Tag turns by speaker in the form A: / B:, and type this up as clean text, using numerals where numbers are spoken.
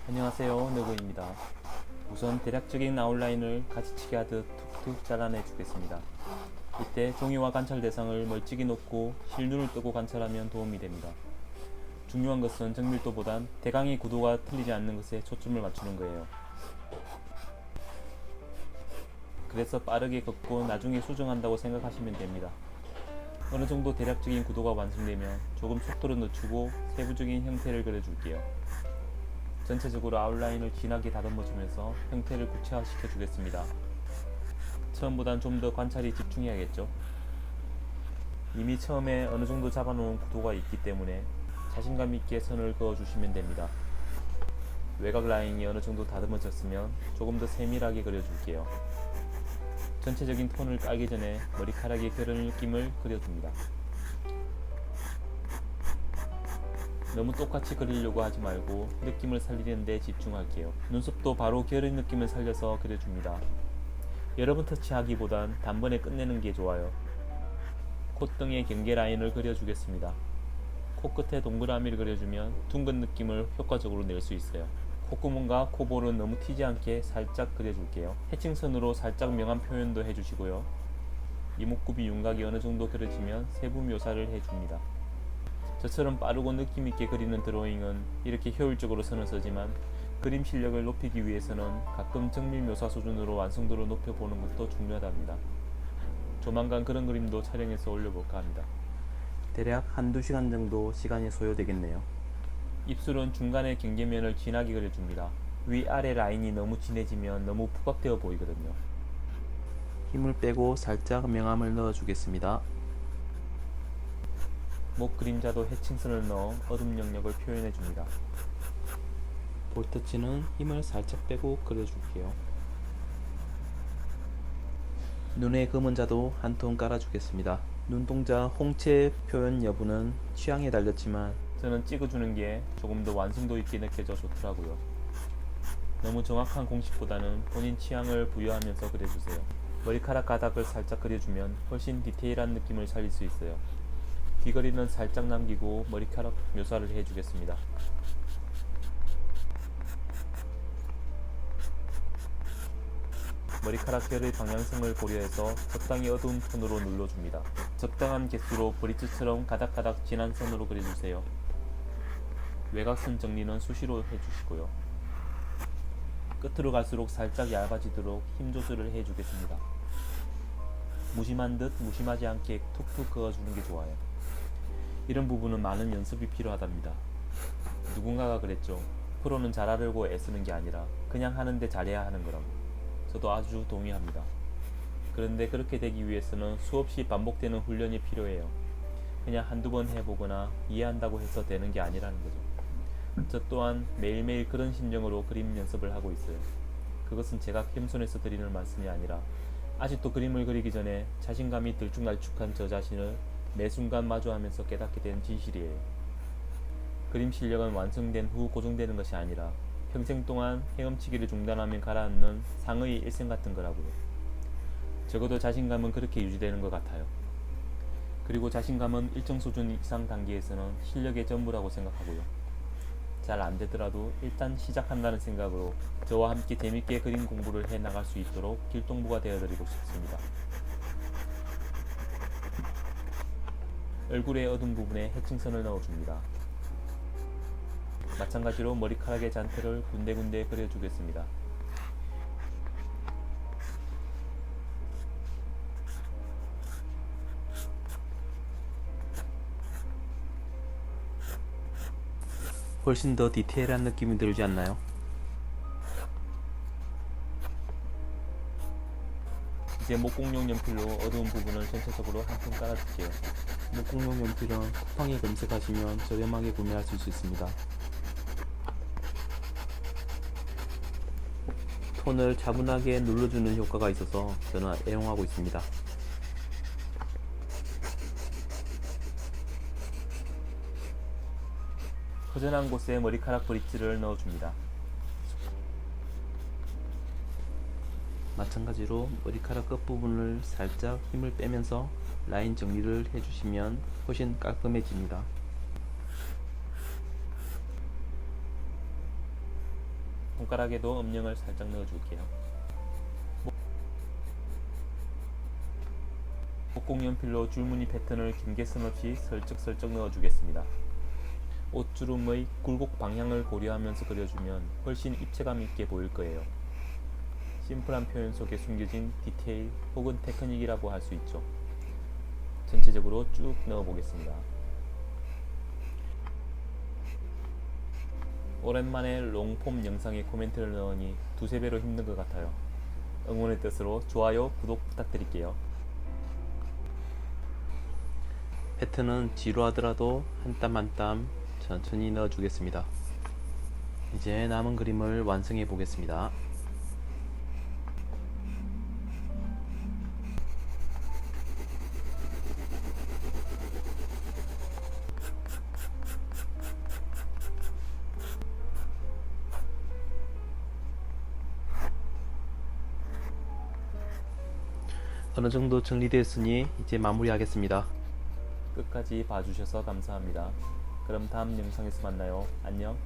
A: 안녕하세요, 누구입니다. 우선 대략적인 아웃라인을 가지치기 하듯 툭툭 잘라내 주겠습니다. 이때 종이와 관찰 대상을 멀찍이 놓고 실눈을 뜨고 관찰하면 도움이 됩니다. 중요한 것은 정밀도보단 대강의 구도가 틀리지 않는 것에 초점을 맞추는 거예요. 그래서 빠르게 긋고 나중에 수정한다고 생각하시면 됩니다. 어느 정도 대략적인 구도가 완성되면 조금 속도를 늦추고 세부적인 형태를 그려줄게요. 전체적으로 아웃라인을 진하게 다듬어주면서 형태를 구체화시켜 주겠습니다. 처음보단 좀 더 관찰이 집중해야겠죠. 이미 처음에 어느 정도 잡아놓은 구도가 있기 때문에 자신감 있게 선을 그어주시면 됩니다. 외곽 라인이 어느 정도 다듬어졌으면 조금 더 세밀하게 그려줄게요. 전체적인 톤을 깔기 전에 머리카락에 그런 느낌을 그려줍니다. 너무 똑같이 그리려고 하지 말고 느낌을 살리는 데 집중할게요. 눈썹도 바로 결의 느낌을 살려서 그려줍니다. 여러 번 터치하기보단 단번에 끝내는 게 좋아요. 콧등의 경계 라인을 그려주겠습니다. 코끝에 동그라미를 그려주면 둥근 느낌을 효과적으로 낼 수 있어요. 콧구멍과 코볼은 너무 튀지 않게 살짝 그려줄게요. 해칭선으로 살짝 명암 표현도 해주시고요. 이목구비 윤곽이 어느 정도 그려지면 세부 묘사를 해줍니다. 저처럼 빠르고 느낌있게 그리는 드로잉은 이렇게 효율적으로 선을 쓰지만 그림 실력을 높이기 위해서는 가끔 정밀 묘사 수준으로 완성도를 높여보는 것도 중요하답니다. 조만간 그런 그림도 촬영해서 올려볼까 합니다. 대략 한두 시간 정도 시간이 소요되겠네요. 입술은 중간에 경계면을 진하게 그려줍니다. 위아래 라인이 너무 진해지면 너무 부각되어 보이거든요. 힘을 빼고 살짝 명암을 넣어주겠습니다. 목 그림자도 해칭선을 넣어 어둠 영역을 표현해줍니다. 볼터치는 힘을 살짝 빼고 그려줄게요. 눈에 검은 자도 한 톤 깔아주겠습니다. 눈동자 홍채 표현 여부는 취향에 달렸지만 저는 찍어주는 게 조금 더 완성도 있게 느껴져 좋더라고요. 너무 정확한 공식보다는 본인 취향을 부여하면서 그려주세요. 머리카락 가닥을 살짝 그려주면 훨씬 디테일한 느낌을 살릴 수 있어요. 귀걸이는 살짝 남기고 머리카락 묘사를 해주겠습니다. 머리카락 결의 방향성을 고려해서 적당히 어두운 톤으로 눌러줍니다. 적당한 개수로 브릿지처럼 가닥가닥 진한 선으로 그려주세요. 외곽선 정리는 수시로 해주시고요. 끝으로 갈수록 살짝 얇아지도록 힘 조절을 해주겠습니다. 무심한 듯 무심하지 않게 툭툭 그어주는 게 좋아요. 이런 부분은 많은 연습이 필요하답니다. 누군가가 그랬죠. 프로는 잘하려고 애쓰는 게 아니라 그냥 하는데 잘해야 하는 거라고. 저도 아주 동의합니다. 그런데 그렇게 되기 위해서는 수없이 반복되는 훈련이 필요해요. 그냥 한두 번 해보거나 이해한다고 해서 되는 게 아니라는 거죠. 저 또한 매일매일 그런 심정으로 그림 연습을 하고 있어요. 그것은 제가 겸손해서 드리는 말씀이 아니라 아직도 그림을 그리기 전에 자신감이 들쭉날쭉한 저 자신을 매 순간 마주하면서 깨닫게 된 진실이에요. 그림 실력은 완성된 후 고정되는 것이 아니라 평생 동안 헤엄치기를 중단하면 가라앉는 상의 일생 같은 거라고요. 적어도 자신감은 그렇게 유지되는 것 같아요. 그리고 자신감은 일정 수준 이상 단계에서는 실력의 전부라고 생각하고요. 잘 안되더라도 일단 시작한다는 생각으로 저와 함께 재밌게 그림 공부를 해 나갈 수 있도록 길동무가 되어드리고 싶습니다. 얼굴의 어두운 부분에 해칭선을 넣어줍니다. 마찬가지로 머리카락의 잔태를 군데군데 그려주겠습니다. 훨씬 더 디테일한 느낌이 들지 않나요? 이제 목공용 연필로 어두운 부분을 전체적으로 한 톤 깔아줄게요. 목공용 연필은 쿠팡에 검색하시면 저렴하게 구매하실 수 있습니다. 톤을 차분하게 눌러주는 효과가 있어서 저는 애용하고 있습니다. 허전한 곳에 머리카락 브릿지를 넣어줍니다. 마찬가지로 머리카락 끝부분을 살짝 힘을 빼면서 라인 정리를 해주시면 훨씬 깔끔해집니다. 손가락에도 음영을 살짝 넣어줄게요. 목공 연필로 줄무늬 패턴을 긴게선 없이 슬쩍슬쩍 넣어주겠습니다. 옷주름의 굴곡 방향을 고려하면서 그려주면 훨씬 입체감 있게 보일 거예요. 심플한 표현 속에 숨겨진 디테일 혹은 테크닉이라고 할 수 있죠. 전체적으로 쭉 넣어보겠습니다. 오랜만에 롱폼 영상에 코멘트를 넣으니 두세 배로 힘든 것 같아요. 응원의 뜻으로 좋아요, 구독 부탁드릴게요. 패턴은 지루하더라도 한 땀 한 땀 천천히 넣어주겠습니다. 이제 남은 그림을 완성해 보겠습니다. 어느 정도 정리되었으니 이제 마무리하겠습니다. 끝까지 봐주셔서 감사합니다. 그럼 다음 영상에서 만나요. 안녕.